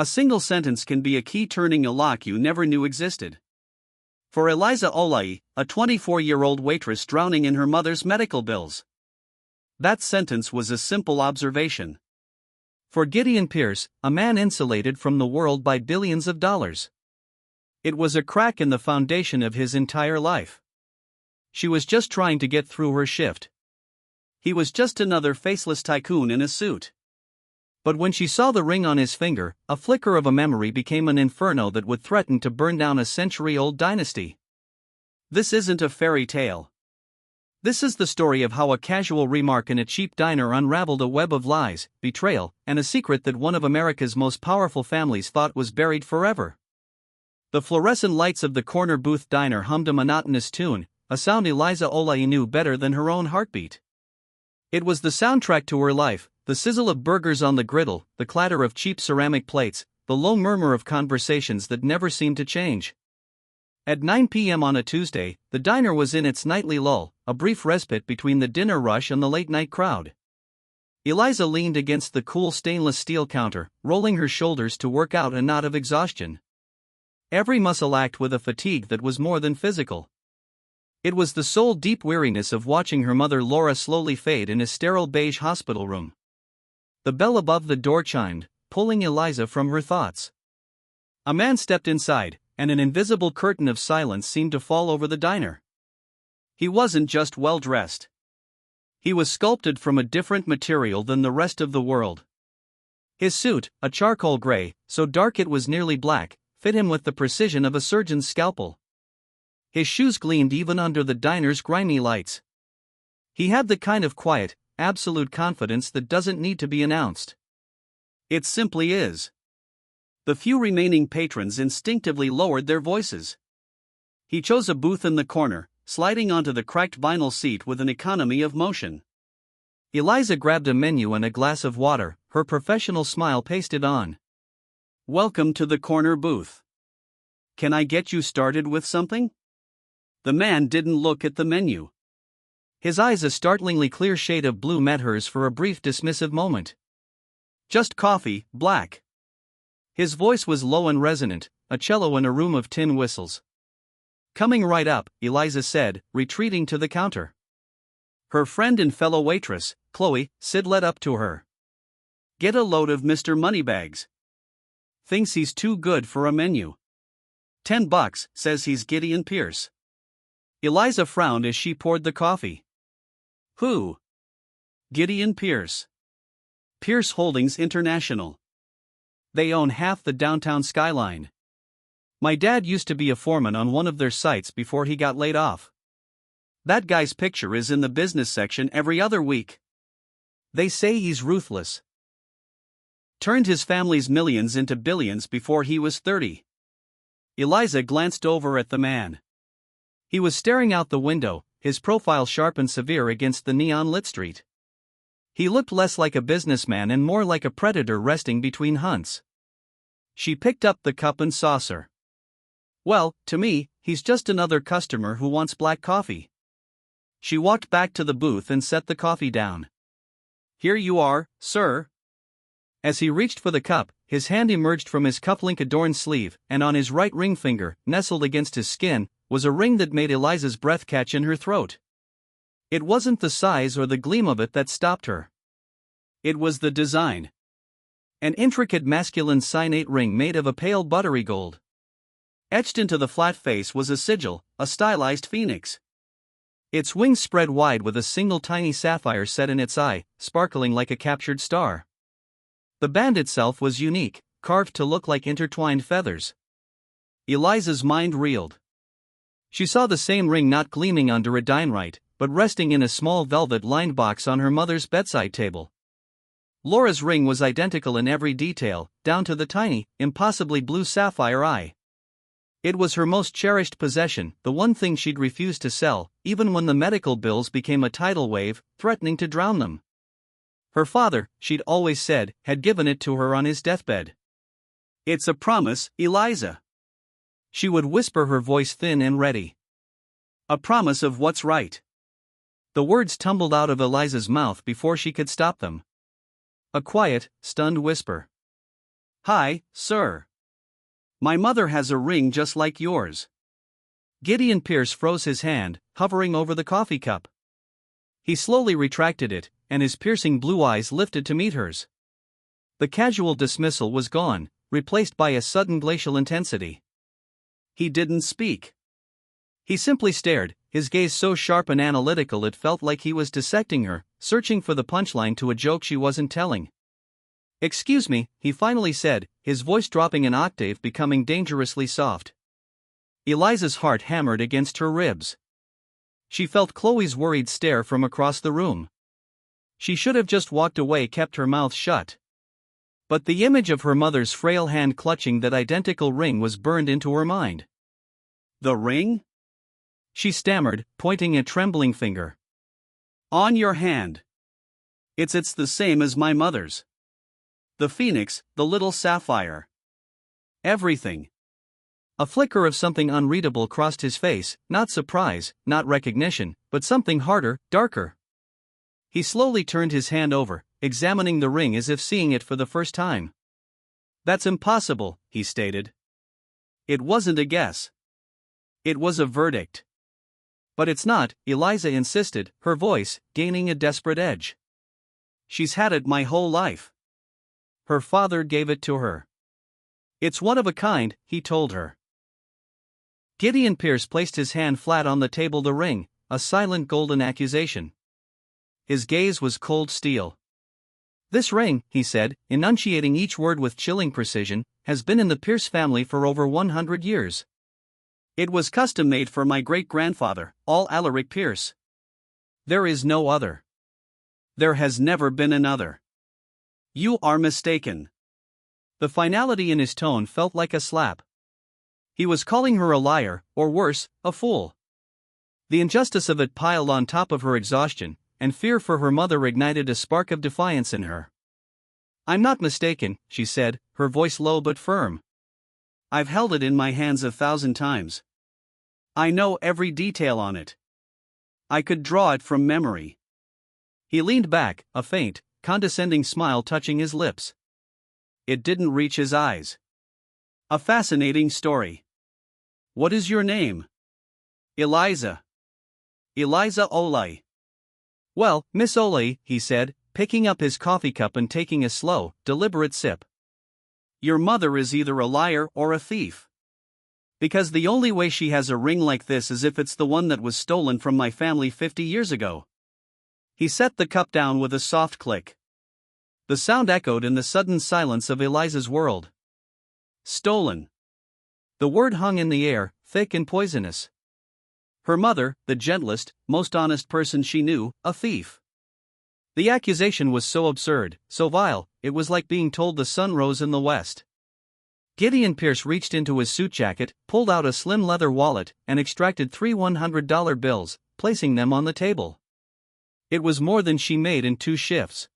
A single sentence can be a key turning a lock you never knew existed. For Eliza Olai, a 24-year-old waitress drowning in her mother's medical bills. That sentence was a simple observation. For Gideon Pierce, a man insulated from the world by billions of dollars, it was a crack in the foundation of his entire life. She was just trying to get through her shift. He was just another faceless tycoon in a suit. But when she saw the ring on his finger, a flicker of a memory became an inferno that would threaten to burn down a century-old dynasty. This isn't a fairy tale. This is the story of how a casual remark in a cheap diner unraveled a web of lies, betrayal, and a secret that one of America's most powerful families thought was buried forever. The fluorescent lights of the corner booth diner hummed a monotonous tune, a sound Eliza Olai knew better than her own heartbeat. It was the soundtrack to her life, the sizzle of burgers on the griddle, the clatter of cheap ceramic plates, the low murmur of conversations that never seemed to change. At 9 p.m. on a Tuesday, the diner was in its nightly lull, a brief respite between the dinner rush and the late-night crowd. Eliza leaned against the cool stainless steel counter, rolling her shoulders to work out a knot of exhaustion. Every muscle ached with a fatigue that was more than physical. It was the soul deep weariness of watching her mother Laura slowly fade in a sterile beige hospital room. The bell above the door chimed, pulling Eliza from her thoughts. A man stepped inside, and an invisible curtain of silence seemed to fall over the diner. He wasn't just well-dressed. He was sculpted from a different material than the rest of the world. His suit, a charcoal gray, so dark it was nearly black, fit him with the precision of a surgeon's scalpel. His shoes gleamed even under the diner's grimy lights. He had the kind of quiet, absolute confidence that doesn't need to be announced. It simply is. The few remaining patrons instinctively lowered their voices. He chose a booth in the corner, sliding onto the cracked vinyl seat with an economy of motion. Eliza grabbed a menu and a glass of water, her professional smile pasted on. "Welcome to the corner booth. Can I get you started with something?" The man didn't look at the menu. His eyes, a startlingly clear shade of blue, met hers for a brief dismissive moment. "Just coffee, black." His voice was low and resonant, a cello in a room of tin whistles. "Coming right up," Eliza said, retreating to the counter. Her friend and fellow waitress, Chloe, Sid led up to her. "Get a load of Mr. Moneybags. Thinks he's too good for a menu. $10, says he's Gideon Pierce." Eliza frowned as she poured the coffee. "Who?" "Gideon Pierce. Pierce Holdings International. They own half the downtown skyline. My dad used to be a foreman on one of their sites before he got laid off. That guy's picture is in the business section every other week. They say he's ruthless. Turned his family's millions into billions before he was 30. Eliza glanced over at the man. He was staring out the window, his profile sharp and severe against the neon-lit street. He looked less like a businessman and more like a predator resting between hunts. She picked up the cup and saucer. "Well, to me, he's just another customer who wants black coffee." She walked back to the booth and set the coffee down. "Here you are, sir." As he reached for the cup, his hand emerged from his cufflink-adorned sleeve, and on his right ring finger, nestled against his skin, was a ring that made Eliza's breath catch in her throat. It wasn't the size or the gleam of it that stopped her. It was the design. An intricate masculine signate ring made of a pale buttery gold. Etched into the flat face was a sigil, a stylized phoenix. Its wings spread wide with a single tiny sapphire set in its eye, sparkling like a captured star. The band itself was unique, carved to look like intertwined feathers. Eliza's mind reeled. She saw the same ring not gleaming under a dinette, but resting in a small velvet-lined box on her mother's bedside table. Laura's ring was identical in every detail, down to the tiny, impossibly blue sapphire eye. It was her most cherished possession, the one thing she'd refused to sell, even when the medical bills became a tidal wave, threatening to drown them. Her father, she'd always said, had given it to her on his deathbed. "It's a promise, Eliza." She would whisper, her voice thin and ready. "A promise of what's right." The words tumbled out of Eliza's mouth before she could stop them. A quiet, stunned whisper. "Hi, sir. My mother has a ring just like yours." Gideon Pierce froze his hand, hovering over the coffee cup. He slowly retracted it, and his piercing blue eyes lifted to meet hers. The casual dismissal was gone, replaced by a sudden glacial intensity. He didn't speak. He simply stared, his gaze so sharp and analytical it felt like he was dissecting her, searching for the punchline to a joke she wasn't telling. "Excuse me," he finally said, his voice dropping an octave, becoming dangerously soft. Eliza's heart hammered against her ribs. She felt Chloe's worried stare from across the room. She should have just walked away, kept her mouth shut. But the image of her mother's frail hand clutching that identical ring was burned into her mind. "The ring?" she stammered, pointing a trembling finger. "On your hand. It's the same as my mother's. The phoenix, the little sapphire. Everything." A flicker of something unreadable crossed his face, not surprise, not recognition, but something harder, darker. He slowly turned his hand over, examining the ring as if seeing it for the first time. "That's impossible," he stated. It wasn't a guess. It was a verdict. "But it's not," Eliza insisted, her voice gaining a desperate edge. "She's had it my whole life. Her father gave it to her. It's one of a kind," he told her. Gideon Pierce placed his hand flat on the table. The ring, a silent golden accusation. His gaze was cold steel. "This ring," he said, enunciating each word with chilling precision, "has been in the Pierce family for over 100 years. It was custom-made for my great-grandfather, Alaric Pierce. There is no other. There has never been another. You are mistaken." The finality in his tone felt like a slap. He was calling her a liar, or worse, a fool. The injustice of it piled on top of her exhaustion, and fear for her mother ignited a spark of defiance in her. "I'm not mistaken," she said, her voice low but firm. "I've held it in my hands 1,000 times. I know every detail on it. I could draw it from memory." He leaned back, a faint, condescending smile touching his lips. It didn't reach his eyes. "A fascinating story. What is your name?" "Eliza. Eliza Olay." "Well, Miss Olay," he said, picking up his coffee cup and taking a slow, deliberate sip. "Your mother is either a liar or a thief. Because the only way she has a ring like this is if it's the one that was stolen from my family 50 years ago." He set the cup down with a soft click. The sound echoed in the sudden silence of Eliza's world. Stolen. The word hung in the air, thick and poisonous. Her mother, the gentlest, most honest person she knew, a thief. The accusation was so absurd, so vile, it was like being told the sun rose in the west. Gideon Pierce reached into his suit jacket, pulled out a slim leather wallet, and extracted 3 $100 bills, placing them on the table. It was more than she made in 2 shifts.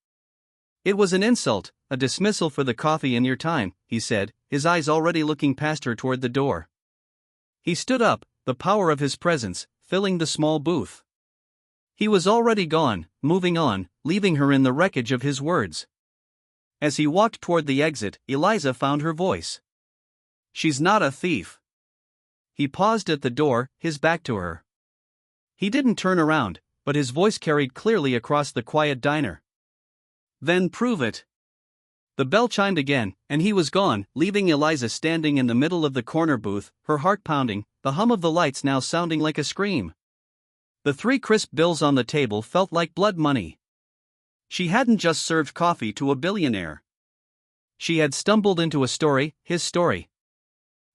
"It was an insult, a dismissal for the coffee and your time," he said, his eyes already looking past her toward the door. He stood up, the power of his presence filling the small booth. He was already gone, moving on, leaving her in the wreckage of his words. As he walked toward the exit, Eliza found her voice. "She's not a thief." He paused at the door, his back to her. He didn't turn around, but his voice carried clearly across the quiet diner. "Then prove it." The bell chimed again, and he was gone, leaving Eliza standing in the middle of the corner booth, her heart pounding, the hum of the lights now sounding like a scream. The 3 crisp bills on the table felt like blood money. She hadn't just served coffee to a billionaire. She had stumbled into a story, his story.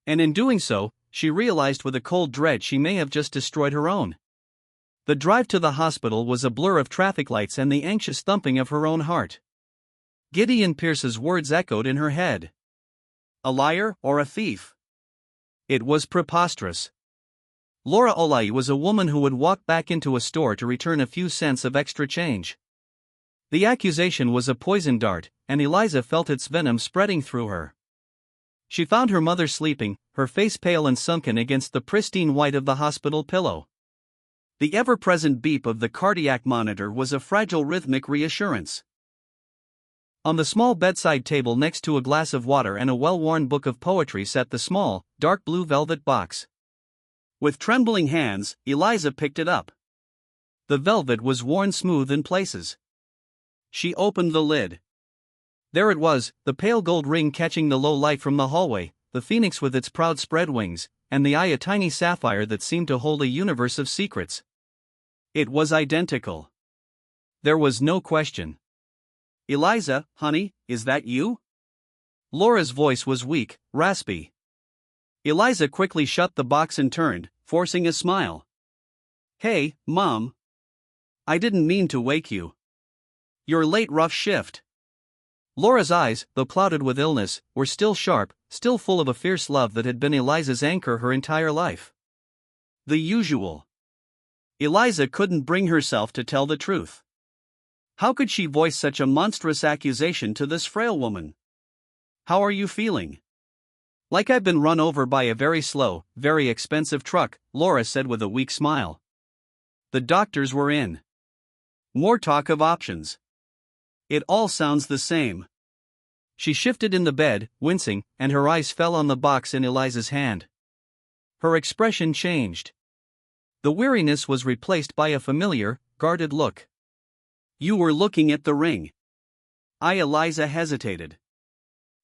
And in doing so, she realized with a cold dread she may have just destroyed her own. The drive to the hospital was a blur of traffic lights and the anxious thumping of her own heart. Gideon Pierce's words echoed in her head. A liar or a thief? It was preposterous. Laura Olay was a woman who would walk back into a store to return a few cents of extra change. The accusation was a poison dart, and Eliza felt its venom spreading through her. She found her mother sleeping, her face pale and sunken against the pristine white of the hospital pillow. The ever-present beep of the cardiac monitor was a fragile rhythmic reassurance. On the small bedside table next to a glass of water and a well-worn book of poetry sat the small, dark blue velvet box. With trembling hands, Eliza picked it up. The velvet was worn smooth in places. She opened the lid. There it was, the pale gold ring catching the low light from the hallway, the phoenix with its proud spread wings, and the eye a tiny sapphire that seemed to hold a universe of secrets. It was identical. There was no question. "Eliza, honey, is that you?" Laura's voice was weak, raspy. Eliza quickly shut the box and turned, forcing a smile. "Hey, Mom. I didn't mean to wake you. You're late, rough shift." Laura's eyes, though clouded with illness, were still sharp, still full of a fierce love that had been Eliza's anchor her entire life. The usual. Eliza couldn't bring herself to tell the truth. How could she voice such a monstrous accusation to this frail woman? "How are you feeling?" "Like I've been run over by a very slow, very expensive truck," Laura said with a weak smile. The doctors were in. More talk of options. "It all sounds the same." She shifted in the bed, wincing, and her eyes fell on the box in Eliza's hand. Her expression changed. The weariness was replaced by a familiar, guarded look. "You were looking at the ring." Eliza hesitated.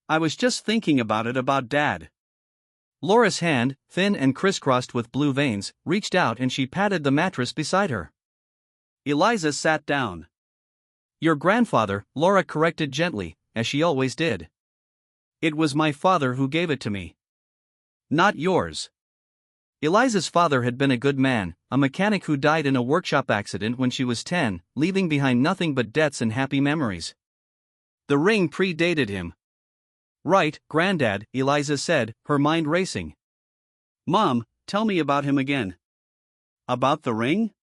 "I was just thinking about it, about Dad." Laura's hand, thin and crisscrossed with blue veins, reached out and she patted the mattress beside her. Eliza sat down. "Your grandfather," Laura corrected gently, as she always did. "It was my father who gave it to me. Not yours." Eliza's father had been a good man, a mechanic who died in a workshop accident when she was 10, leaving behind nothing but debts and happy memories. The ring predated him. "Right, Granddad," Eliza said, her mind racing. "Mom, tell me about him again." "About the ring?"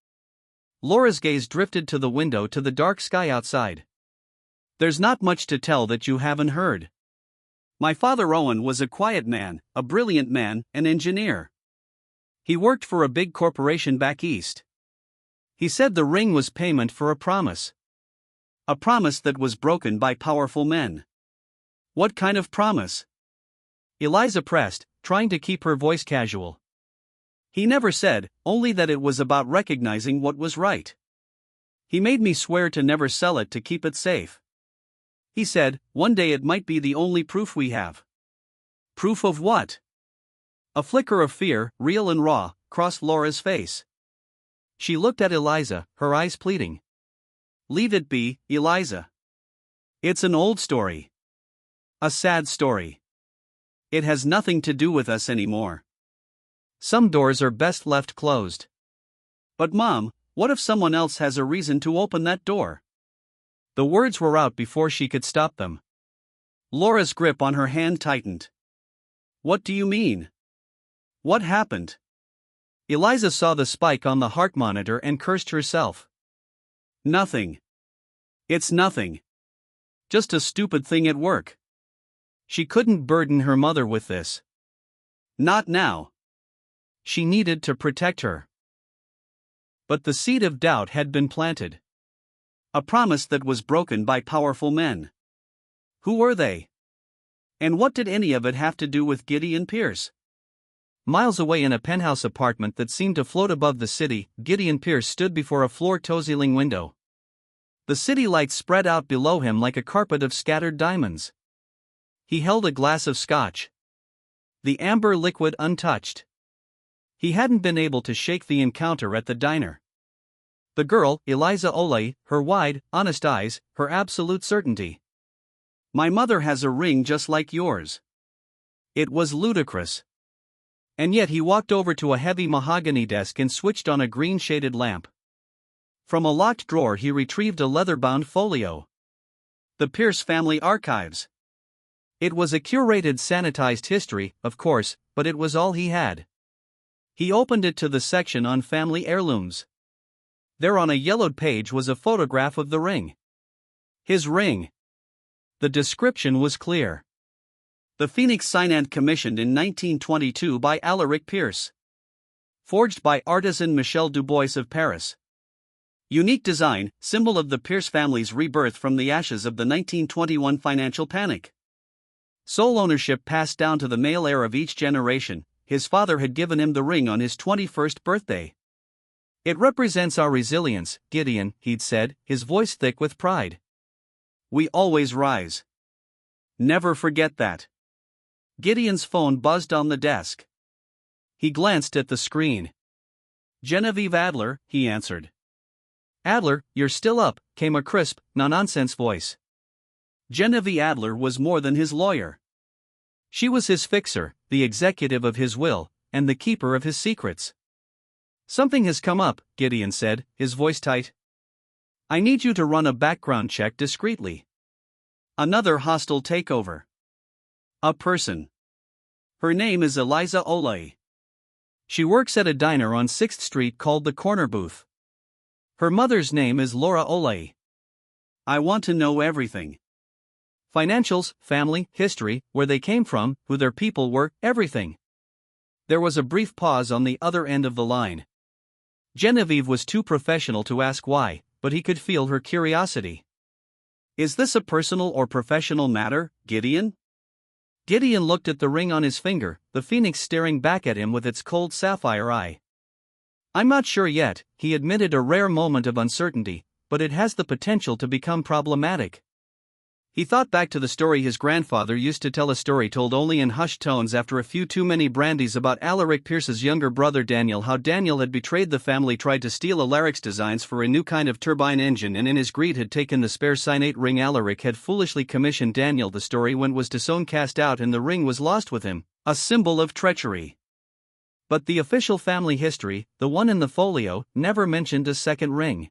Laura's gaze drifted to the window, to the dark sky outside. "There's not much to tell that you haven't heard. My father Owen was a quiet man, a brilliant man, an engineer. He worked for a big corporation back east. He said the ring was payment for a promise. A promise that was broken by powerful men." "What kind of promise?" Eliza pressed, trying to keep her voice casual. "He never said, only that it was about recognizing what was right. He made me swear to never sell it, to keep it safe. He said, one day it might be the only proof we have." "Proof of what?" A flicker of fear, real and raw, crossed Laura's face. She looked at Eliza, her eyes pleading. "Leave it be, Eliza. It's an old story. A sad story. It has nothing to do with us anymore. Some doors are best left closed." "But Mom, what if someone else has a reason to open that door?" The words were out before she could stop them. Laura's grip on her hand tightened. "What do you mean? What happened?" Eliza saw the spike on the heart monitor and cursed herself. "Nothing. It's nothing. Just a stupid thing at work." She couldn't burden her mother with this. Not now. She needed to protect her. But the seed of doubt had been planted. A promise that was broken by powerful men. Who were they? And what did any of it have to do with Gideon Pierce? Miles away in a penthouse apartment that seemed to float above the city, Gideon Pierce stood before a floor-to-ceiling window. The city lights spread out below him like a carpet of scattered diamonds. He held a glass of scotch. The amber liquid untouched. He hadn't been able to shake the encounter at the diner. The girl, Eliza Olay, her wide, honest eyes, her absolute certainty. "My mother has a ring just like yours." It was ludicrous. And yet he walked over to a heavy mahogany desk and switched on a green-shaded lamp. From a locked drawer he retrieved a leather-bound folio. The Pierce Family Archives. It was a curated, sanitized history, of course, but it was all he had. He opened it to the section on family heirlooms. There on a yellowed page was a photograph of the ring. His ring. The description was clear. The Phoenix Signant, commissioned in 1922 by Alaric Pierce. Forged by artisan Michel Dubois of Paris. Unique design, symbol of the Pierce family's rebirth from the ashes of the 1921 financial panic. Sole ownership passed down to the male heir of each generation. His father had given him the ring on his 21st birthday. "It represents our resilience, Gideon," he'd said, his voice thick with pride. "We always rise. Never forget that." Gideon's phone buzzed on the desk. He glanced at the screen. "Genevieve Adler," he answered. "Adler, you're still up," came a crisp, no-nonsense voice. Genevieve Adler was more than his lawyer. She was his fixer, the executive of his will, and the keeper of his secrets. "Something has come up," Gideon said, his voice tight. "I need you to run a background check discreetly." Another hostile takeover. A person. Her name is Eliza Olay. She works at a diner on 6th Street called the Corner Booth. Her mother's name is Laura Olay. I want to know everything. Financials, family, history, where they came from, who their people were, everything. There was a brief pause on the other end of the line. Genevieve was too professional to ask why, but he could feel her curiosity. "Is this a personal or professional matter, Gideon?" Gideon looked at the ring on his finger, the phoenix staring back at him with its cold sapphire eye. "I'm not sure yet," he admitted, a rare moment of uncertainty, "but it has the potential to become problematic." He thought back to the story his grandfather used to tell, a story told only in hushed tones after a few too many brandies, about Alaric Pierce's younger brother Daniel. How Daniel had betrayed the family, tried to steal Alaric's designs for a new kind of turbine engine, and in his greed had taken the spare cyanate ring. Alaric had foolishly commissioned Daniel. The story went was disowned, cast out, and the ring was lost with him, a symbol of treachery. But the official family history, the one in the folio, never mentioned a second ring.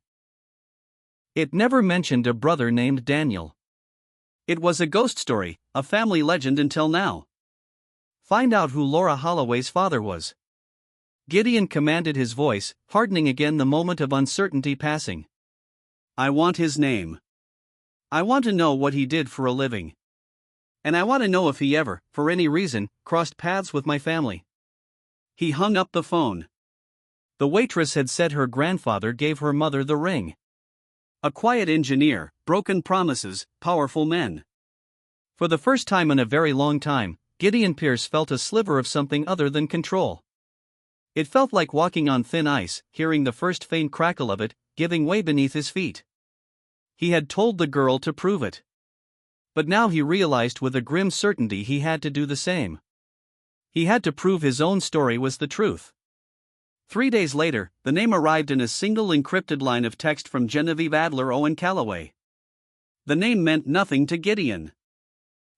It never mentioned a brother named Daniel. It was a ghost story, a family legend until now. Find out who Laura Holloway's father was. Gideon commanded, his voice hardening again, the moment of uncertainty passing. "I want his name. I want to know what he did for a living. And I want to know if he ever, for any reason, crossed paths with my family." He hung up the phone. The waitress had said her grandfather gave her mother the ring. A quiet engineer, broken promises, powerful men. For the first time in a very long time, Gideon Pierce felt a sliver of something other than control. It felt like walking on thin ice, hearing the first faint crackle of it, giving way beneath his feet. He had told the girl to prove it. But now he realized with a grim certainty he had to do the same. He had to prove his own story was the truth. 3 days later, the name arrived in a single encrypted line of text from Genevieve Adler Owen Calloway. The name meant nothing to Gideon.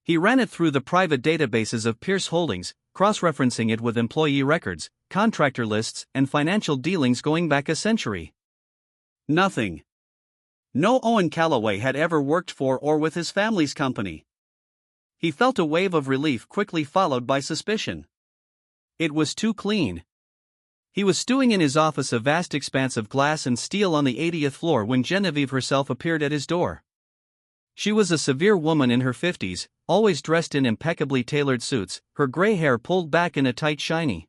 He ran it through the private databases of Pierce Holdings, cross-referencing it with employee records, contractor lists, and financial dealings going back a century. Nothing. No Owen Calloway had ever worked for or with his family's company. He felt a wave of relief, quickly followed by suspicion. It was too clean. He was stewing in his office, a vast expanse of glass and steel on the 80th floor, when Genevieve herself appeared at his door. She was a severe woman in her 50s, always dressed in impeccably tailored suits, her gray hair pulled back in a tight shiny.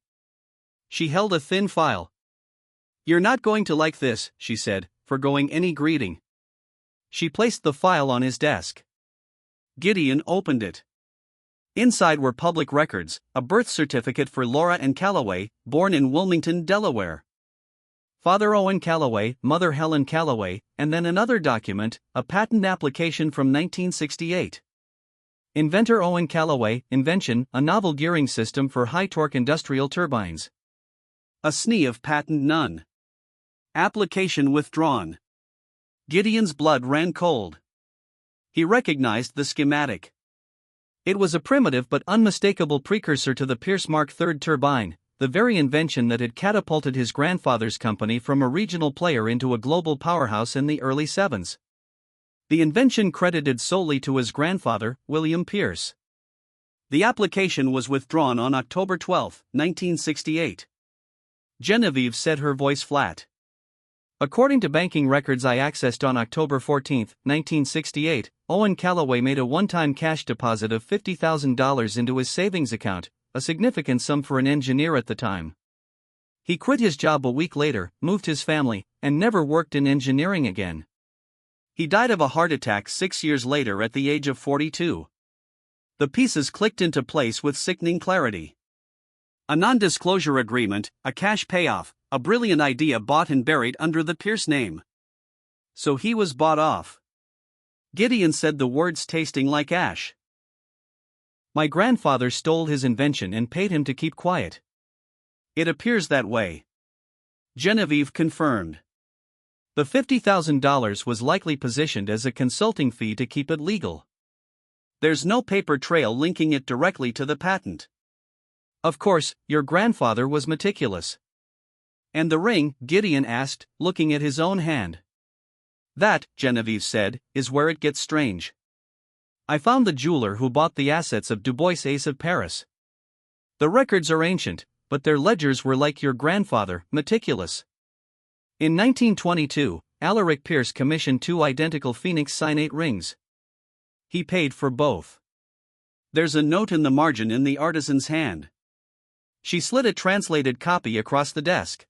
She held a thin file. "You're not going to like this," she said, forgoing any greeting. She placed the file on his desk. Gideon opened it. Inside were public records, a birth certificate for Laura Ann Calloway, born in Wilmington, Delaware. Father Owen Calloway, Mother Helen Calloway, and then another document, a patent application from 1968. Inventor Owen Calloway, invention, a novel gearing system for high-torque industrial turbines. A SNE of patent none. Application withdrawn. Gideon's blood ran cold. He recognized the schematic. It was a primitive but unmistakable precursor to the Pierce Mark III turbine, the very invention that had catapulted his grandfather's company from a regional player into a global powerhouse in the early 70s. The invention credited solely to his grandfather, William Pierce. The application was withdrawn on October 12, 1968. Genevieve said, her voice flat. According to banking records I accessed on October 14, 1968, Owen Calloway made a one-time cash deposit of $50,000 into his savings account, a significant sum for an engineer at the time. He quit his job a week later, moved his family, and never worked in engineering again. He died of a heart attack 6 years later at the age of 42. The pieces clicked into place with sickening clarity. A non-disclosure agreement, a cash payoff, a brilliant idea bought and buried under the Pierce name. So he was bought off. Gideon said, the words tasting like ash. My grandfather stole his invention and paid him to keep quiet. It appears that way. Genevieve confirmed. The $50,000 was likely positioned as a consulting fee to keep it legal. There's no paper trail linking it directly to the patent. Of course, your grandfather was meticulous. And the ring? Gideon asked, looking at his own hand. That, Genevieve said, is where it gets strange. I found the jeweler who bought the assets of Dubois Ace of Paris. The records are ancient, but their ledgers were like your grandfather, meticulous. In 1922, Alaric Pierce commissioned 2 identical Phoenix Signate rings. He paid for both. There's a note in the margin in the artisan's hand. She slid a translated copy across the desk.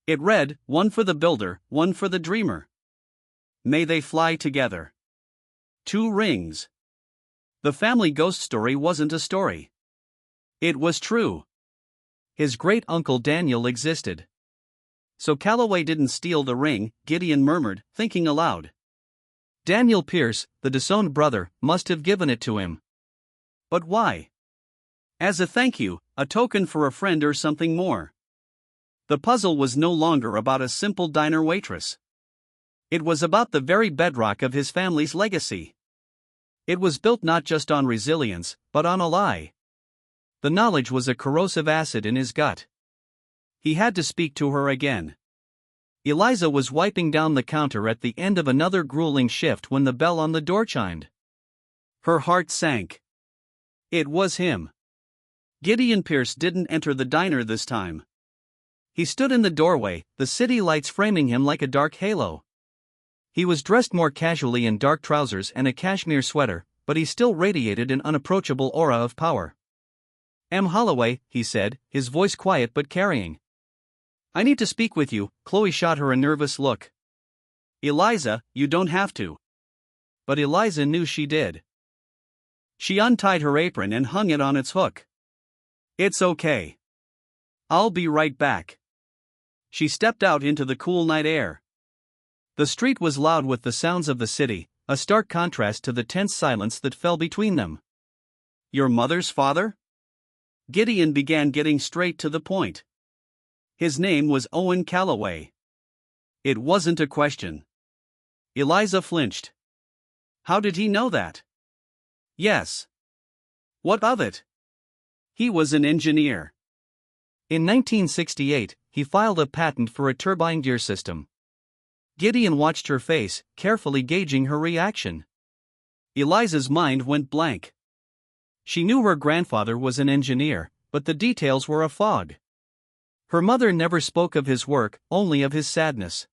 It read, one for the builder, one for the dreamer. May they fly together. 2 rings. The family ghost story wasn't a story. It was true. His great-uncle Daniel existed. So Calloway didn't steal the ring, Gideon murmured, thinking aloud. Daniel Pierce, the disowned brother, must have given it to him. But why? As a thank you, a token for a friend, or something more? The puzzle was no longer about a simple diner waitress. It was about the very bedrock of his family's legacy. It was built not just on resilience, but on a lie. The knowledge was a corrosive acid in his gut. He had to speak to her again. Eliza was wiping down the counter at the end of another grueling shift when the bell on the door chimed. Her heart sank. It was him. Gideon Pierce didn't enter the diner this time. He stood in the doorway, the city lights framing him like a dark halo. He was dressed more casually in dark trousers and a cashmere sweater, but he still radiated an unapproachable aura of power. "M. Holloway," he said, his voice quiet but carrying. "I need to speak with you." Chloe shot her a nervous look. "Eliza, you don't have to." But Eliza knew she did. She untied her apron and hung it on its hook. "It's okay. I'll be right back." She stepped out into the cool night air. The street was loud with the sounds of the city, a stark contrast to the tense silence that fell between them. "Your mother's father?" Gideon began, getting straight to the point. His name was Owen Calloway. It wasn't a question. Eliza flinched. How did he know that? Yes. What of it? He was an engineer. In 1968, he filed a patent for a turbine gear system. Gideon watched her face, carefully gauging her reaction. Eliza's mind went blank. She knew her grandfather was an engineer, but the details were a fog. Her mother never spoke of his work, only of his sadness.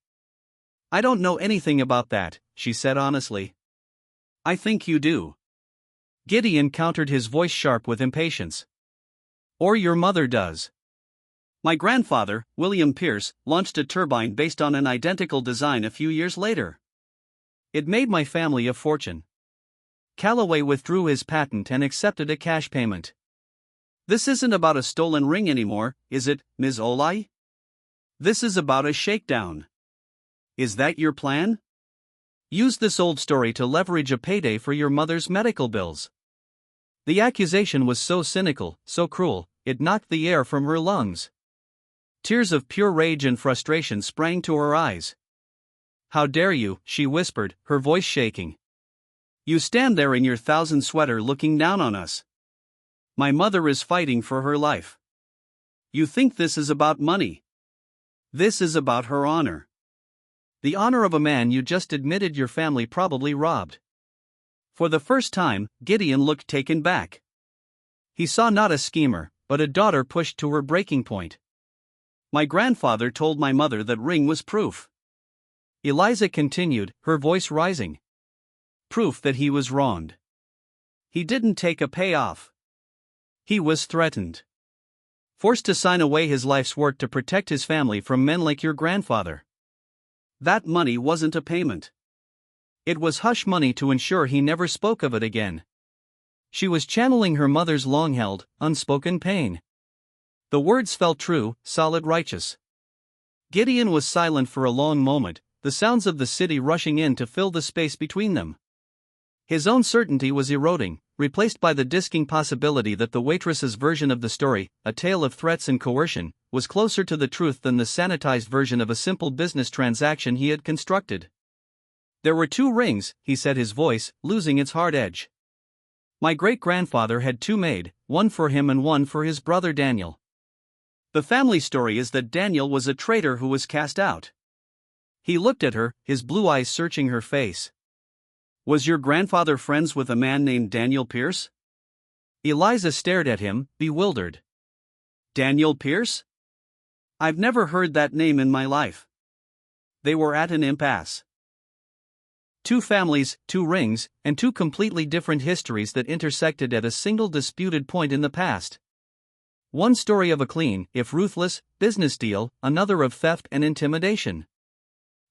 "I don't know anything about that," she said honestly. "I think you do." Gideon countered, his voice sharp with impatience. "Or your mother does." "My grandfather, William Pierce, launched a turbine based on an identical design a few years later. It made my family a fortune." Calloway withdrew his patent and accepted a cash payment. "This isn't about a stolen ring anymore, is it, Ms. Olai? This is about a shakedown. Is that your plan? Use this old story to leverage a payday for your mother's medical bills." The accusation was so cynical, so cruel, it knocked the air from her lungs. Tears of pure rage and frustration sprang to her eyes. "How dare you," she whispered, her voice shaking. "You stand there in your thousand sweater looking down on us. My mother is fighting for her life. You think this is about money? This is about her honor. The honor of a man you just admitted your family probably robbed." For the first time, Gideon looked taken back. He saw not a schemer, but a daughter pushed to her breaking point. "My grandfather told my mother that ring was proof." Eliza continued, her voice rising. "Proof that he was wronged. He didn't take a payoff. He was threatened. Forced to sign away his life's work to protect his family from men like your grandfather." That money wasn't a payment. It was hush money to ensure he never spoke of it again. She was channeling her mother's long-held, unspoken pain. The words felt true, solid, righteous. Gideon was silent for a long moment, the sounds of the city rushing in to fill the space between them. His own certainty was eroding, replaced by the disking possibility that the waitress's version of the story, a tale of threats and coercion, was closer to the truth than the sanitized version of a simple business transaction he had constructed. "There were 2 rings," he said, his voice losing its hard edge. "My great-grandfather had 2 made, one for him and one for his brother Daniel. The family story is that Daniel was a traitor who was cast out." He looked at her, his blue eyes searching her face. "Was your grandfather friends with a man named Daniel Pierce?" Eliza stared at him, bewildered. "Daniel Pierce? I've never heard that name in my life." They were at an impasse. 2 families, 2 rings, and 2 completely different histories that intersected at a single disputed point in the past. One story of a clean, if ruthless, business deal, another of theft and intimidation.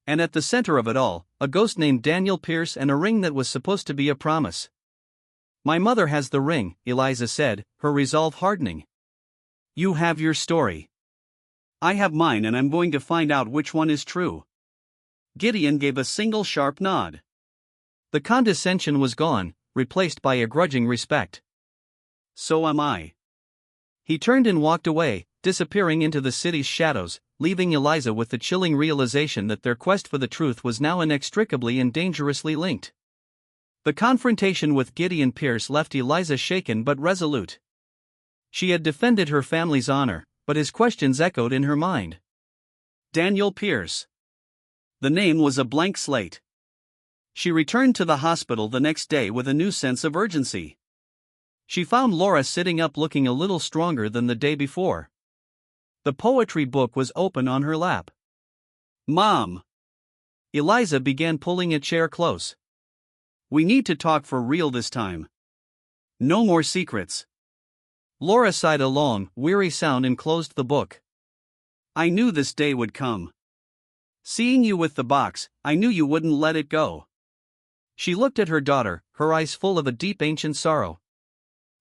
And at the center of it all, a ghost named Daniel Pierce and a ring that was supposed to be a promise. "My mother has the ring," Eliza said, her resolve hardening. "You have your story. I have mine, and I'm going to find out which one is true." Gideon gave a single sharp nod. The condescension was gone, replaced by a grudging respect. "So am I." He turned and walked away, disappearing into the city's shadows, leaving Eliza with the chilling realization that their quest for the truth was now inextricably and dangerously linked. The confrontation with Gideon Pierce left Eliza shaken but resolute. She had defended her family's honor, but his questions echoed in her mind. Daniel Pierce. The name was a blank slate. She returned to the hospital the next day with a new sense of urgency. She found Laura sitting up looking a little stronger than the day before. The poetry book was open on her lap. "Mom." Eliza began pulling a chair close. "We need to talk for real this time. No more secrets." Laura sighed a long, weary sound and closed the book. "I knew this day would come. Seeing you with the box, I knew you wouldn't let it go." She looked at her daughter, her eyes full of a deep ancient sorrow.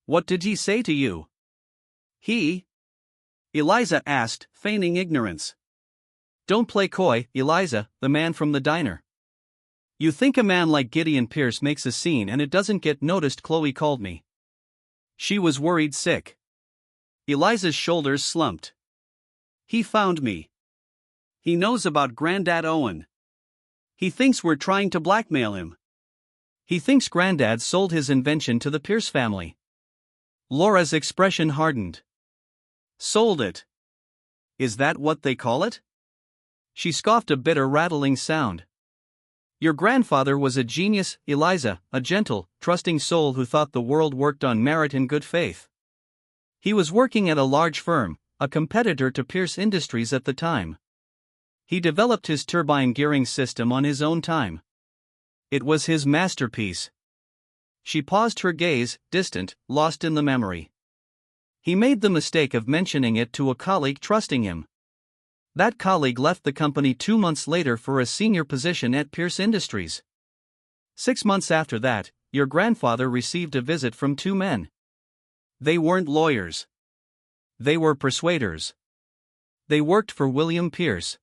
"What did he say to you?" "He?" Eliza asked, feigning ignorance. "Don't play coy, Eliza," the man from the diner. "You think a man like Gideon Pierce makes a scene and it doesn't get noticed. Chloe called me." She was worried sick. Eliza's shoulders slumped. "He found me. He knows about Grandad Owen. He thinks we're trying to blackmail him." "He thinks Grandad sold his invention to the Pierce family." Laura's expression hardened. "Sold it? Is that what they call it?" She scoffed, a bitter rattling sound. "Your grandfather was a genius, Eliza, a gentle, trusting soul who thought the world worked on merit and good faith. He was working at a large firm, a competitor to Pierce Industries at the time. He developed his turbine gearing system on his own time. It was his masterpiece." She paused, her gaze distant, lost in the memory. "He made the mistake of mentioning it to a colleague trusting him. That colleague left the company 2 months later for a senior position at Pierce Industries. 6 months after that, your grandfather received a visit from 2 men. They weren't lawyers. They were persuaders. They worked for William Pierce."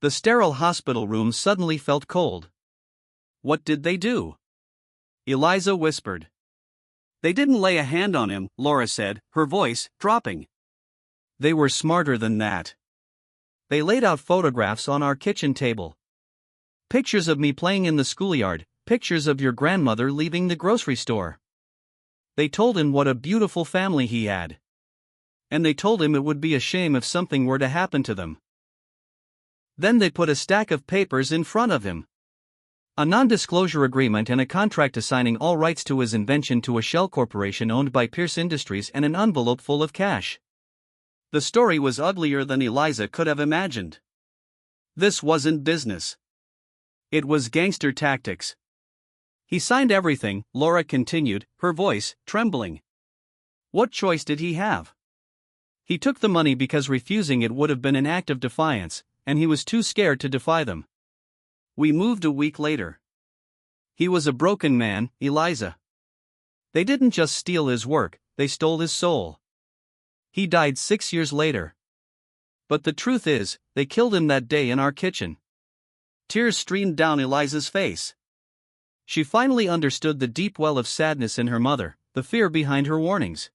The sterile hospital room suddenly felt cold. "What did they do?" Eliza whispered. "They didn't lay a hand on him," Laura said, her voice dropping. "They were smarter than that. They laid out photographs on our kitchen table. Pictures of me playing in the schoolyard, pictures of your grandmother leaving the grocery store. They told him what a beautiful family he had. And they told him it would be a shame if something were to happen to them. Then they put a stack of papers in front of him. A non-disclosure agreement and a contract assigning all rights to his invention to a shell corporation owned by Pierce Industries and an envelope full of cash." The story was uglier than Eliza could have imagined. This wasn't business. It was gangster tactics. "He signed everything," Laura continued, her voice trembling. "What choice did he have?" "He took the money because refusing it would have been an act of defiance, and he was too scared to defy them. We moved a week later. He was a broken man, Eliza. They didn't just steal his work, they stole his soul. He died 6 years later. But the truth is, they killed him that day in our kitchen. Tears streamed down Eliza's face. She finally understood the deep well of sadness in her mother, the fear behind her warnings.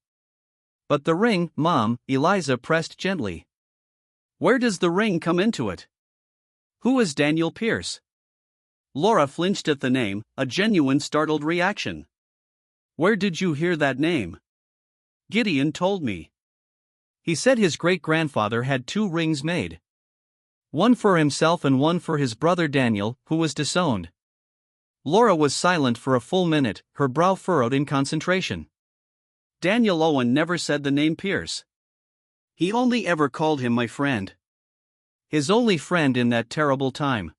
But the ring, Mom, Eliza pressed gently. Where does the ring come into it? Who is Daniel Pierce? Laura flinched at the name, a genuine startled reaction. Where did you hear that name? Gideon told me. He said his great-grandfather had 2 rings made. One for himself and one for his brother Daniel, who was disowned. Laura was silent for a full minute, her brow furrowed in concentration. Daniel Owen never said the name Pierce. He only ever called him my friend. His only friend in that terrible time.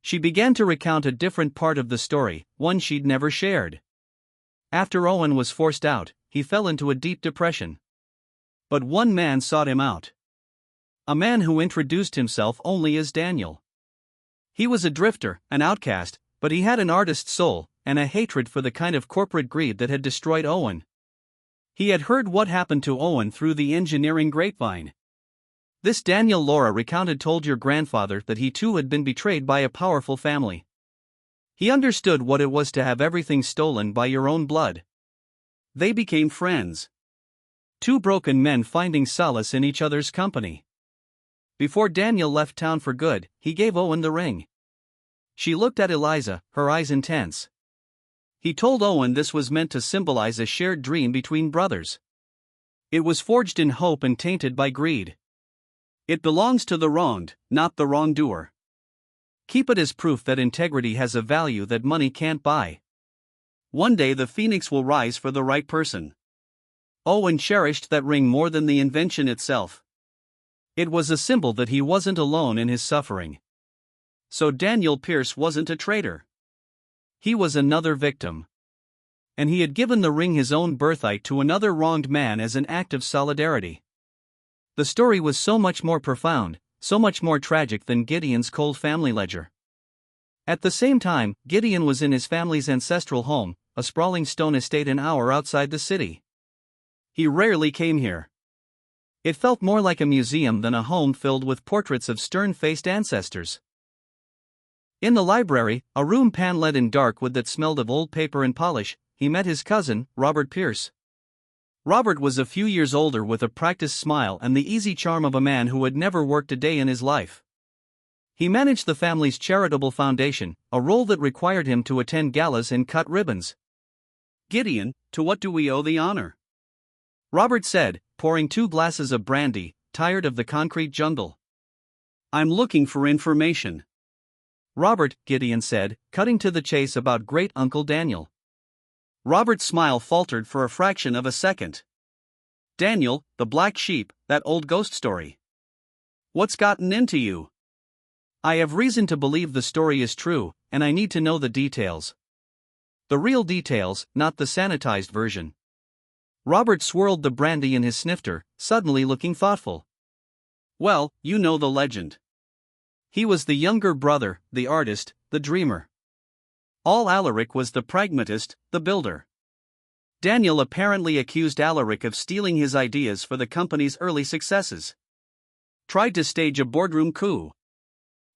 She began to recount a different part of the story, one she'd never shared. After Owen was forced out, he fell into a deep depression. But one man sought him out. A man who introduced himself only as Daniel. He was a drifter, an outcast, but he had an artist's soul, and a hatred for the kind of corporate greed that had destroyed Owen. He had heard what happened to Owen through the engineering grapevine. This Daniel, Laura recounted, told your grandfather that he too had been betrayed by a powerful family. He understood what it was to have everything stolen by your own blood. They became friends. 2 broken men finding solace in each other's company. Before Daniel left town for good, he gave Owen the ring. She looked at Eliza, her eyes intense. He told Owen this was meant to symbolize a shared dream between brothers. It was forged in hope and tainted by greed. It belongs to the wronged, not the wrongdoer. Keep it as proof that integrity has a value that money can't buy. One day the phoenix will rise for the right person. Owen cherished that ring more than the invention itself. It was a symbol that he wasn't alone in his suffering. So Daniel Pierce wasn't a traitor. He was another victim. And he had given the ring, his own birthright, to another wronged man as an act of solidarity. The story was so much more profound, so much more tragic than Gideon's cold family ledger. At the same time, Gideon was in his family's ancestral home, a sprawling stone estate an hour outside the city. He rarely came here. It felt more like a museum than a home filled with portraits of stern-faced ancestors. In the library, a room paneled in dark wood that smelled of old paper and polish, he met his cousin, Robert Pierce. Robert was a few years older, with a practiced smile and the easy charm of a man who had never worked a day in his life. He managed the family's charitable foundation, a role that required him to attend galas and cut ribbons. Gideon, to what do we owe the honor? Robert said, pouring 2 glasses of brandy, tired of the concrete jungle. I'm looking for information. Robert, Gideon said, cutting to the chase about great-uncle Daniel. Robert's smile faltered for a fraction of a second. Daniel, the black sheep, that old ghost story. What's gotten into you? I have reason to believe the story is true, and I need to know the details. The real details, not the sanitized version. Robert swirled the brandy in his snifter, suddenly looking thoughtful. Well, you know the legend. He was the younger brother, the artist, the dreamer. Alaric was the pragmatist, the builder. Daniel apparently accused Alaric of stealing his ideas for the company's early successes. Tried to stage a boardroom coup.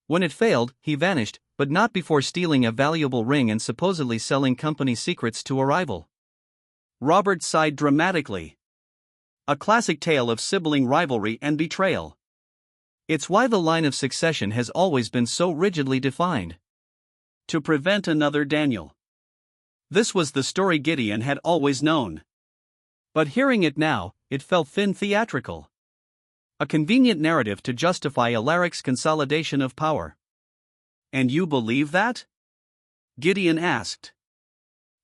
When it failed, he vanished, but not before stealing a valuable ring and supposedly selling company secrets to a rival. Robert sighed dramatically. A classic tale of sibling rivalry and betrayal. It's why the line of succession has always been so rigidly defined. To prevent another Daniel. This was the story Gideon had always known. But hearing it now, it felt thin, theatrical. A convenient narrative to justify Alaric's consolidation of power. And you believe that? Gideon asked.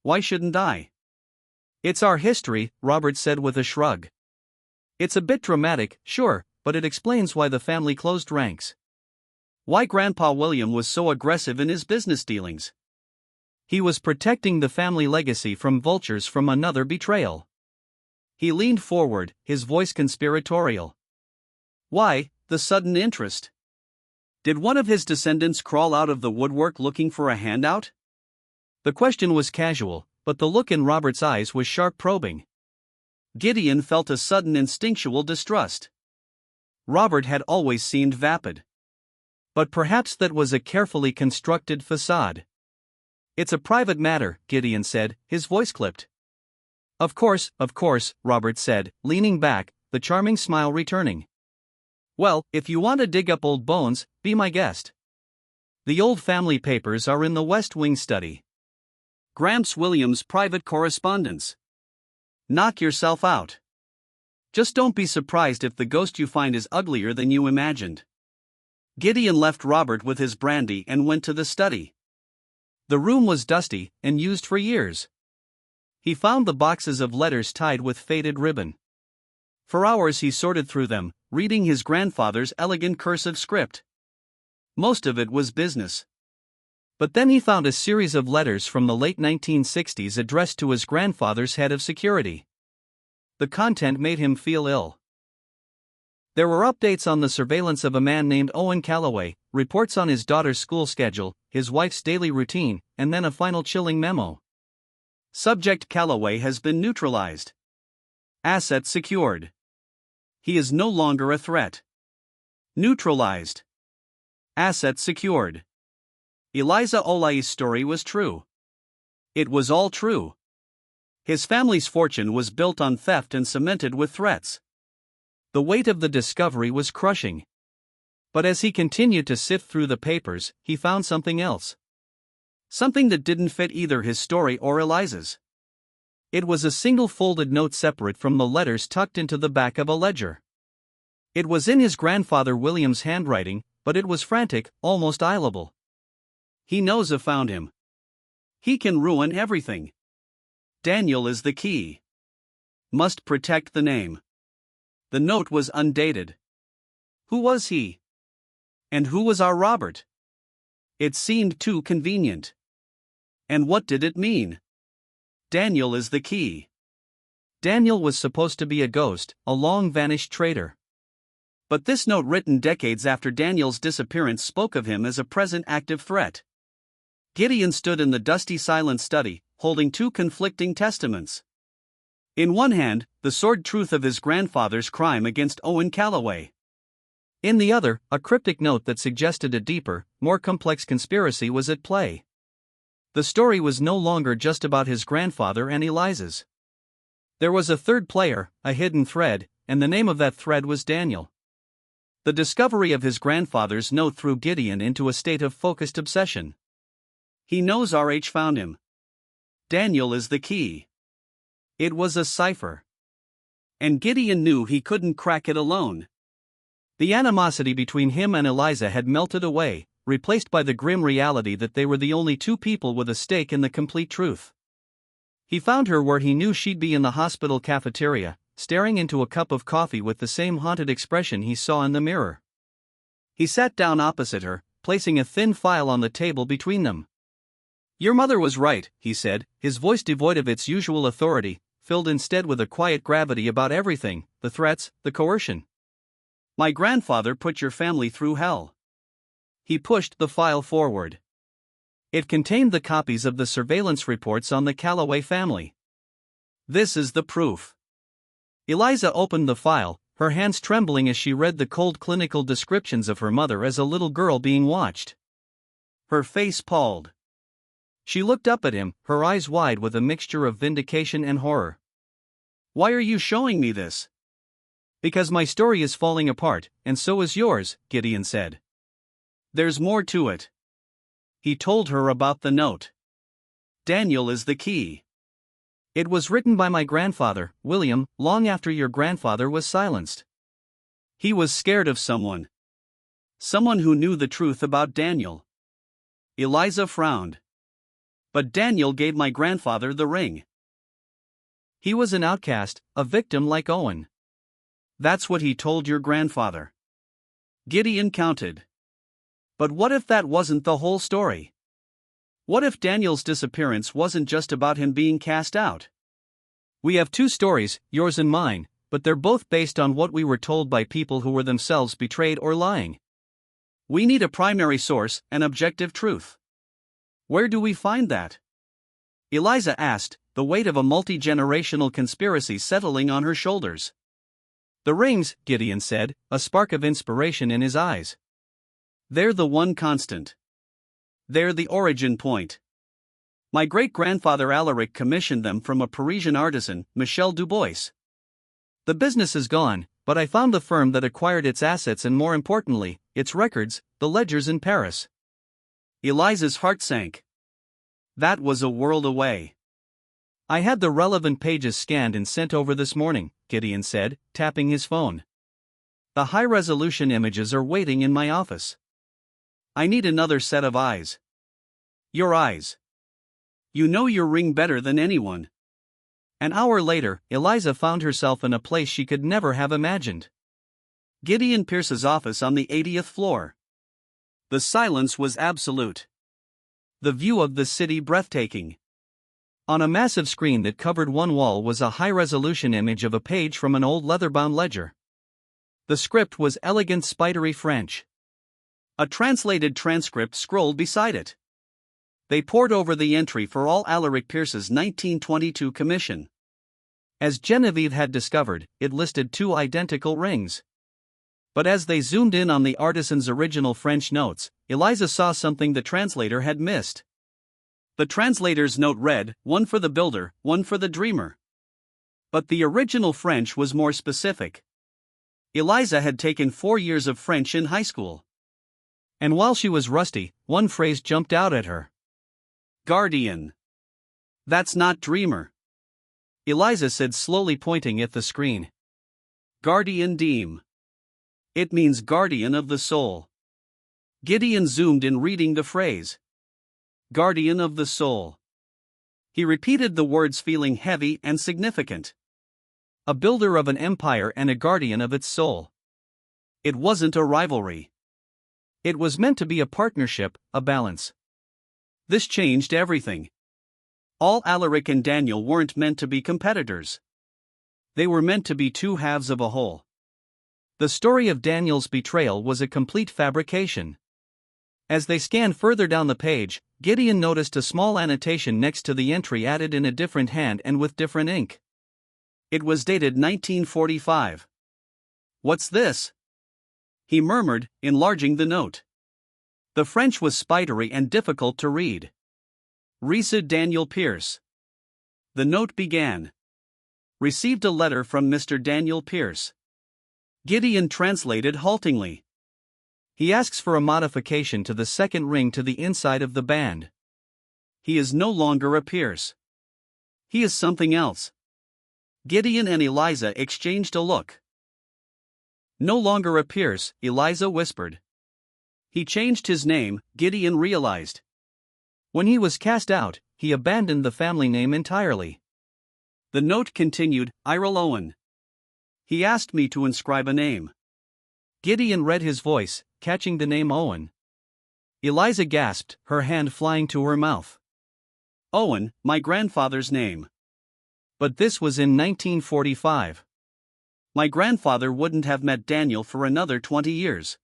Why shouldn't I? It's our history, Robert said with a shrug. It's a bit dramatic, sure, but it explains why the family closed ranks. Why Grandpa William was so aggressive in his business dealings. He was protecting the family legacy from vultures from another betrayal. He leaned forward, his voice conspiratorial. Why, the sudden interest? Did one of his descendants crawl out of the woodwork looking for a handout? The question was casual, but the look in Robert's eyes was sharp, probing. Gideon felt a sudden instinctual distrust. Robert had always seemed vapid. But perhaps that was a carefully constructed facade. "It's a private matter," Gideon said, his voice clipped. Of course, Robert said, leaning back, the charming smile returning. "Well, if you want to dig up old bones, be my guest. The old family papers are in the West Wing study. Gramps Williams' private correspondence. Knock yourself out. Just don't be surprised if the ghost you find is uglier than you imagined." Gideon left Robert with his brandy and went to the study. The room was dusty and used for years. He found the boxes of letters tied with faded ribbon. For hours he sorted through them, reading his grandfather's elegant cursive script. Most of it was business. But then he found a series of letters from the late 1960s addressed to his grandfather's head of security. The content made him feel ill. There were updates on the surveillance of a man named Owen Calloway, reports on his daughter's school schedule, his wife's daily routine, and then a final chilling memo. Subject: Calloway has been neutralized. Asset secured. He is no longer a threat. Neutralized. Asset secured. Eliza Olai's story was true. It was all true. His family's fortune was built on theft and cemented with threats. The weight of the discovery was crushing. But as he continued to sift through the papers, he found something else. Something that didn't fit either his story or Eliza's. It was a single folded note separate from the letters tucked into the back of a ledger. It was in his grandfather William's handwriting, but it was frantic, almost illegible. "He knows I found him. He can ruin everything. Daniel is the key. Must protect the name." The note was undated. Who was he? And who was our Robert? It seemed too convenient. And what did it mean? Daniel is the key. Daniel was supposed to be a ghost, a long-vanished traitor. But this note, written decades after Daniel's disappearance, spoke of him as a present active threat. Gideon stood in the dusty silent study, holding two conflicting testaments. In one hand, the sordid truth of his grandfather's crime against Owen Calloway. In the other, a cryptic note that suggested a deeper, more complex conspiracy was at play. The story was no longer just about his grandfather and Eliza's. There was a third player, a hidden thread, and the name of that thread was Daniel. The discovery of his grandfather's note threw Gideon into a state of focused obsession. He knows RH found him. Daniel is the key. It was a cipher. And Gideon knew he couldn't crack it alone. The animosity between him and Eliza had melted away, replaced by the grim reality that they were the only two people with a stake in the complete truth. He found her where he knew she'd be, in the hospital cafeteria, staring into a cup of coffee with the same haunted expression he saw in the mirror. He sat down opposite her, placing a thin file on the table between them. "Your mother was right," he said, his voice devoid of its usual authority, filled instead with a quiet gravity about everything: the threats, the coercion. My grandfather put your family through hell. He pushed the file forward. It contained the copies of the surveillance reports on the Calloway family. This is the proof. Eliza opened the file, her hands trembling as she read the cold clinical descriptions of her mother as a little girl being watched. Her face palled. She looked up at him, her eyes wide with a mixture of vindication and horror. "Why are you showing me this?" "Because my story is falling apart, and so is yours," Gideon said. "There's more to it." He told her about the note. Daniel is the key. It was written by my grandfather, William, long after your grandfather was silenced. He was scared of someone. Someone who knew the truth about Daniel. Eliza frowned. But Daniel gave my grandfather the ring. He was an outcast, a victim like Owen. That's what he told your grandfather. Gideon counted. But what if that wasn't the whole story? What if Daniel's disappearance wasn't just about him being cast out? We have two stories, yours and mine, but they're both based on what we were told by people who were themselves betrayed or lying. We need a primary source, an objective truth. Where do we find that? Eliza asked, the weight of a multi-generational conspiracy settling on her shoulders. The rings, Gideon said, a spark of inspiration in his eyes. They're the one constant. They're the origin point. My great-grandfather Alaric commissioned them from a Parisian artisan, Michel Dubois. The business is gone, but I found the firm that acquired its assets and, more importantly, its records, the ledgers in Paris. Eliza's heart sank. That was a world away. I had the relevant pages scanned and sent over this morning, Gideon said, tapping his phone. The high-resolution images are waiting in my office. I need another set of eyes. Your eyes. You know your ring better than anyone. An hour later, Eliza found herself in a place she could never have imagined. Gideon Pierce's office on the 80th floor. The silence was absolute. The view of the city breathtaking. On a massive screen that covered one wall was a high-resolution image of a page from an old leather-bound ledger. The script was elegant spidery French. A translated transcript scrolled beside it. They pored over the entry for all Alaric Pierce's 1922 commission. As Genevieve had discovered, it listed two identical rings. But as they zoomed in on the artisan's original French notes, Eliza saw something the translator had missed. The translator's note read, one for the builder, one for the dreamer. But the original French was more specific. Eliza had taken 4 years of French in high school. And while she was rusty, one phrase jumped out at her. Guardian. That's not dreamer. Eliza said, slowly pointing at the screen. Guardian diem. It means guardian of the soul. Gideon zoomed in, reading the phrase. Guardian of the soul. He repeated the words, feeling heavy and significant. A builder of an empire and a guardian of its soul. It wasn't a rivalry. It was meant to be a partnership, a balance. This changed everything. All Alaric and Daniel weren't meant to be competitors. They were meant to be two halves of a whole. The story of Daniel's betrayal was a complete fabrication. As they scanned further down the page, Gideon noticed a small annotation next to the entry, added in a different hand and with different ink. It was dated 1945. What's this? He murmured, enlarging the note. The French was spidery and difficult to read. Risa Daniel Pierce. The note began. Received a letter from Mr. Daniel Pierce. Gideon translated haltingly. He asks for a modification to the second ring to the inside of the band. He is no longer a Pierce. He is something else. Gideon and Eliza exchanged a look. No longer a Pierce, Eliza whispered. He changed his name, Gideon realized. When he was cast out, he abandoned the family name entirely. The note continued, Irel Owen. He asked me to inscribe a name. Gideon read his voice, catching the name Owen. Eliza gasped, her hand flying to her mouth. Owen, my grandfather's name. But this was in 1945. My grandfather wouldn't have met Daniel for another 20 years.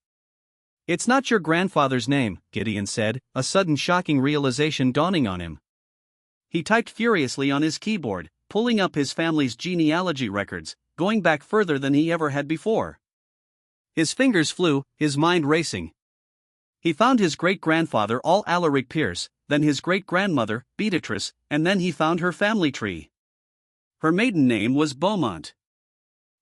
It's not your grandfather's name, Gideon said, a sudden shocking realization dawning on him. He typed furiously on his keyboard, pulling up his family's genealogy records, going back further than he ever had before. His fingers flew, his mind racing. He found his great-grandfather Alaric Pierce, then his great-grandmother, Beatrice, and then he found her family tree. Her maiden name was Beaumont.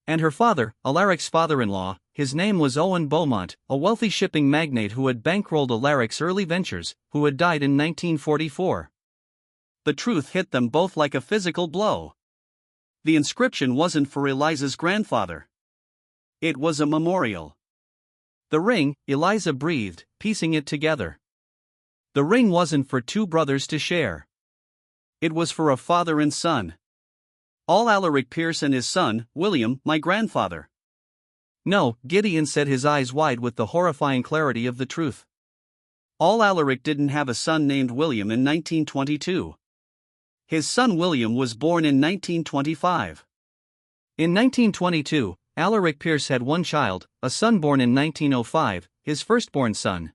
And her father, Alaric's father-in-law, his name was Owen Beaumont, a wealthy shipping magnate who had bankrolled Alaric's early ventures, who had died in 1944. The truth hit them both like a physical blow. The inscription wasn't for Eliza's grandfather. It was a memorial. The ring, Eliza breathed, piecing it together. The ring wasn't for two brothers to share. It was for a father and son. Alaric Pierce and his son, William, my grandfather. No, Gideon said, his eyes wide with the horrifying clarity of the truth. Alaric didn't have a son named William in 1922. His son William was born in 1925. In 1922, Alaric Pierce had one child, a son born in 1905, his firstborn son.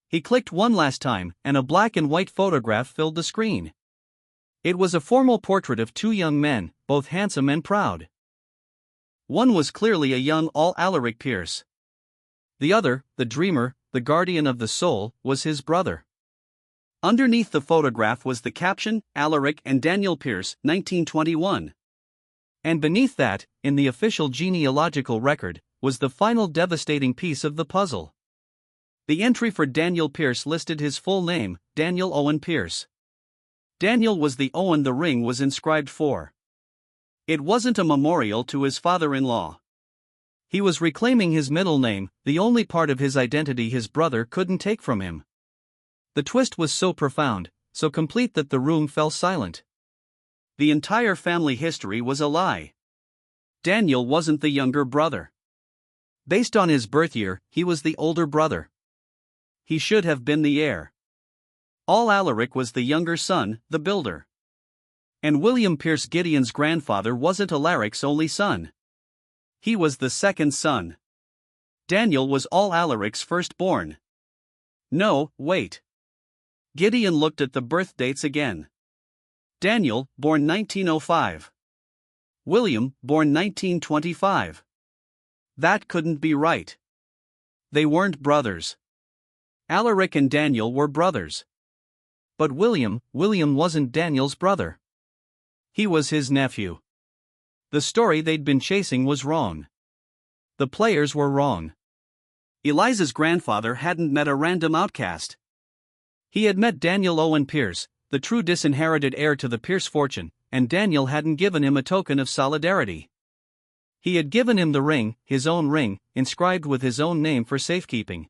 He clicked one last time, and a black and white photograph filled the screen. It was a formal portrait of two young men, both handsome and proud. One was clearly a young Alaric Pierce. The other, the dreamer, the guardian of the soul, was his brother. Underneath the photograph was the caption, Alaric and Daniel Pierce, 1921. And beneath that, in the official genealogical record, was the final devastating piece of the puzzle. The entry for Daniel Pierce listed his full name, Daniel Owen Pierce. Daniel was the Owen the ring was inscribed for. It wasn't a memorial to his father-in-law. He was reclaiming his middle name, the only part of his identity his brother couldn't take from him. The twist was so profound, so complete that the room fell silent. The entire family history was a lie. Daniel wasn't the younger brother. Based on his birth year, he was the older brother. He should have been the heir. Alaric was the younger son, the builder. And William Pierce Gideon's grandfather wasn't Alaric's only son. He was the second son. Daniel was Alaric's firstborn. No, wait. Gideon looked at the birth dates again. Daniel, born 1905. William, born 1925. That couldn't be right. They weren't brothers. Alaric and Daniel were brothers. But William wasn't Daniel's brother. He was his nephew. The story they'd been chasing was wrong. The players were wrong. Eliza's grandfather hadn't met a random outcast. He had met Daniel Owen Pierce, the true disinherited heir to the Pierce fortune, and Daniel hadn't given him a token of solidarity. He had given him the ring, his own ring, inscribed with his own name for safekeeping.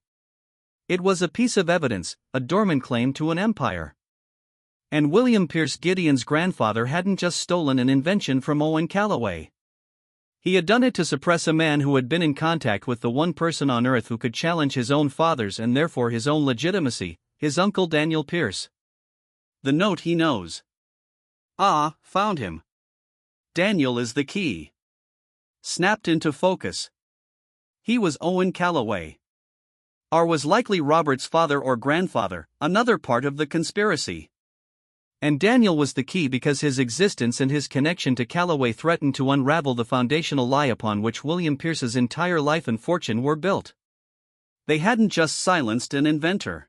It was a piece of evidence, a dormant claim to an empire. And William Pierce Gideon's grandfather hadn't just stolen an invention from Owen Callaway. He had done it to suppress a man who had been in contact with the one person on earth who could challenge his own father's and therefore his own legitimacy, his uncle Daniel Pierce. The note he knows. Ah, found him. Daniel is the key. Snapped into focus. He was Owen Callaway. Or was likely Robert's father or grandfather, another part of the conspiracy. And Daniel was the key because his existence and his connection to Callaway threatened to unravel the foundational lie upon which William Pierce's entire life and fortune were built. They hadn't just silenced an inventor.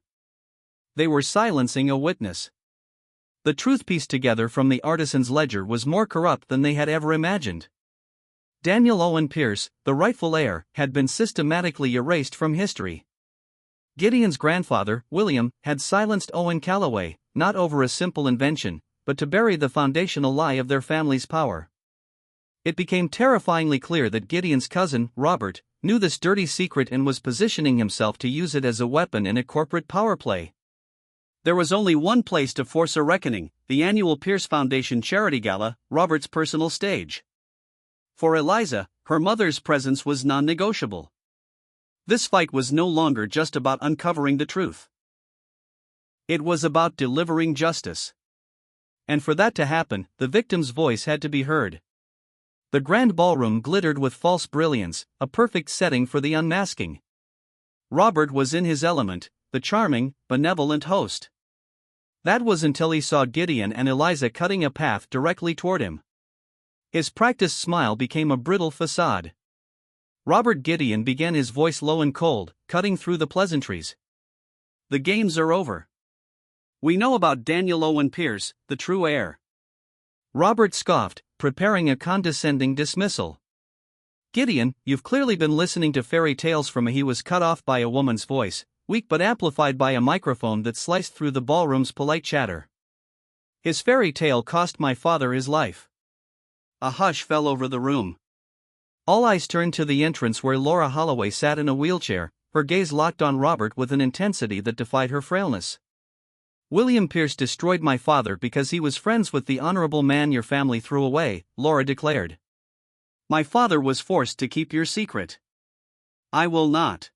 They were silencing a witness. The truth pieced together from the artisan's ledger was more corrupt than they had ever imagined. Daniel Owen Pierce, the rightful heir, had been systematically erased from history. Gideon's grandfather, William, had silenced Owen Callaway, not over a simple invention, but to bury the foundational lie of their family's power. It became terrifyingly clear that Gideon's cousin, Robert, knew this dirty secret and was positioning himself to use it as a weapon in a corporate power play. There was only one place to force a reckoning, the annual Pierce Foundation Charity Gala, Robert's personal stage. For Eliza, her mother's presence was non-negotiable. This fight was no longer just about uncovering the truth. It was about delivering justice. And for that to happen, the victim's voice had to be heard. The grand ballroom glittered with false brilliance, a perfect setting for the unmasking. Robert was in his element, the charming, benevolent host. That was until he saw Gideon and Eliza cutting a path directly toward him. His practiced smile became a brittle facade. Robert Gideon began, his voice low and cold, cutting through the pleasantries. The games are over. We know about Daniel Owen Pierce, the true heir. Robert scoffed, preparing a condescending dismissal. Gideon, you've clearly been listening to fairy tales from. He was cut off by a woman's voice, weak but amplified by a microphone that sliced through the ballroom's polite chatter. His fairy tale cost my father his life. A hush fell over the room. All eyes turned to the entrance where Laura Holloway sat in a wheelchair, her gaze locked on Robert with an intensity that defied her frailness. William Pierce destroyed my father because he was friends with the honorable man your family threw away, Laura declared. My father was forced to keep your secret. I will not.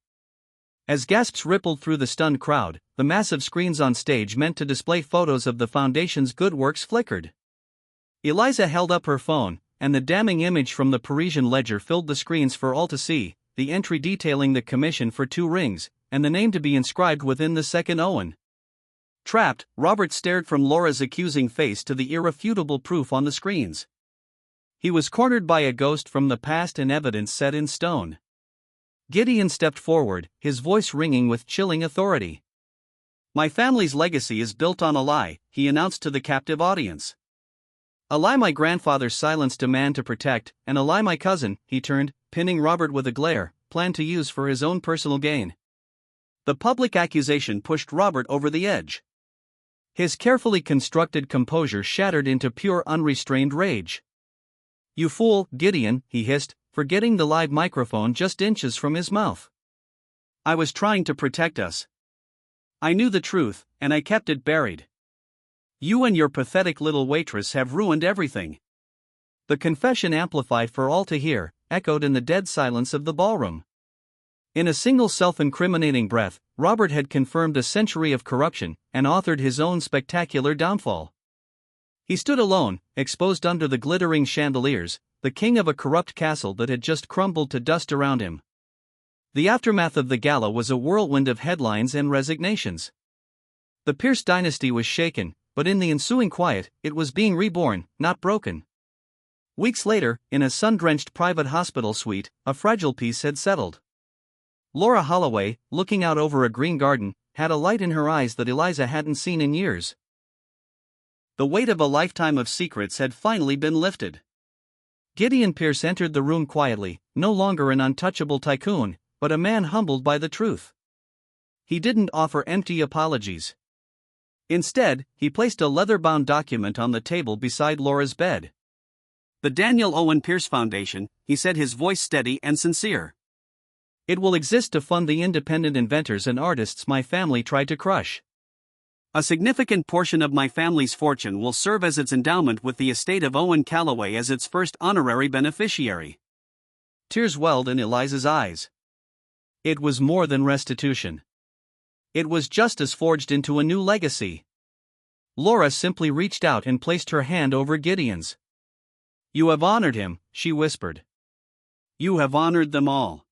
As gasps rippled through the stunned crowd, the massive screens on stage meant to display photos of the foundation's good works flickered. Eliza held up her phone, and the damning image from the Parisian ledger filled the screens for all to see. the entry detailing the commission for 2 rings, and the name to be inscribed within the second Owen. Trapped, Robert stared from Laura's accusing face to the irrefutable proof on the screens. He was cornered by a ghost from the past and evidence set in stone. Gideon stepped forward, his voice ringing with chilling authority. "My family's legacy is built on a lie," he announced to the captive audience. "A lie my grandfather silenced a man to protect, and a lie my cousin," he turned, pinning Robert with a glare, "planned to use for his own personal gain." The public accusation pushed Robert over the edge. His carefully constructed composure shattered into pure unrestrained rage. "You fool, Gideon," he hissed, forgetting the live microphone just inches from his mouth. "I was trying to protect us. I knew the truth, and I kept it buried. You and your pathetic little waitress have ruined everything." The confession, amplified for all to hear, echoed in the dead silence of the ballroom. In a single self-incriminating breath, Robert had confirmed a century of corruption and authored his own spectacular downfall. He stood alone, exposed under the glittering chandeliers, the king of a corrupt castle that had just crumbled to dust around him. The aftermath of the gala was a whirlwind of headlines and resignations. The Pierce dynasty was shaken, but in the ensuing quiet, it was being reborn, not broken. Weeks later, in a sun-drenched private hospital suite, a fragile peace had settled. Laura Holloway, looking out over a green garden, had a light in her eyes that Eliza hadn't seen in years. The weight of a lifetime of secrets had finally been lifted. Gideon Pierce entered the room quietly, no longer an untouchable tycoon, but a man humbled by the truth. He didn't offer empty apologies. Instead, he placed a leather-bound document on the table beside Laura's bed. "The Daniel Owen Pierce Foundation," he said, his voice steady and sincere. "It will exist to fund the independent inventors and artists my family tried to crush. A significant portion of my family's fortune will serve as its endowment, with the estate of Owen Calloway as its first honorary beneficiary." Tears welled in Eliza's eyes. It was more than restitution. It was justice forged into a new legacy. Laura simply reached out and placed her hand over Gideon's. "You have honored him," she whispered. "You have honored them all."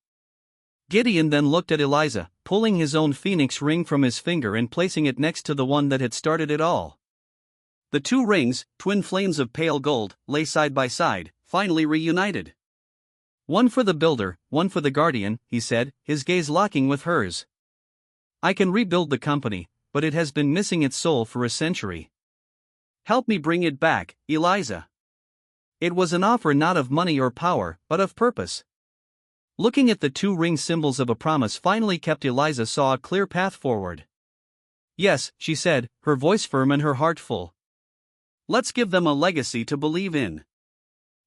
Gideon then looked at Eliza, pulling his own phoenix ring from his finger and placing it next to the one that had started it all. The 2 rings, twin flames of pale gold, lay side by side, finally reunited. "One for the builder, one for the guardian," he said, his gaze locking with hers. "I can rebuild the company, but it has been missing its soul for a century. Help me bring it back, Eliza." It was an offer not of money or power, but of purpose. Looking at the 2 ring symbols of a promise finally kept, Eliza saw a clear path forward. "Yes," she said, her voice firm and her heart full. "Let's give them a legacy to believe in."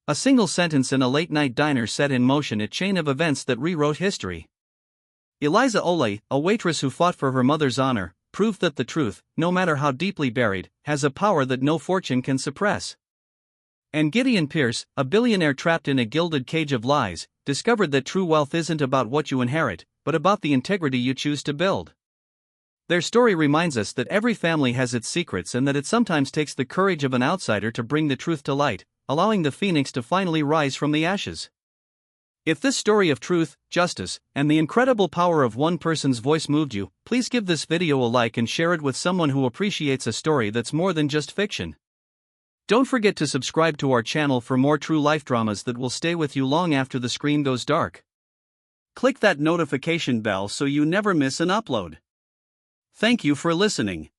A single sentence in a late-night diner set in motion a chain of events that rewrote history. Eliza Olay, a waitress who fought for her mother's honor, proved that the truth, no matter how deeply buried, has a power that no fortune can suppress. And Gideon Pierce, a billionaire trapped in a gilded cage of lies, discovered that true wealth isn't about what you inherit, but about the integrity you choose to build. Their story reminds us that every family has its secrets and that it sometimes takes the courage of an outsider to bring the truth to light, allowing the phoenix to finally rise from the ashes. If this story of truth, justice, and the incredible power of one person's voice moved you, please give this video a like and share it with someone who appreciates a story that's more than just fiction. Don't forget to subscribe to our channel for more true life dramas that will stay with you long after the screen goes dark. Click that notification bell so you never miss an upload. Thank you for listening.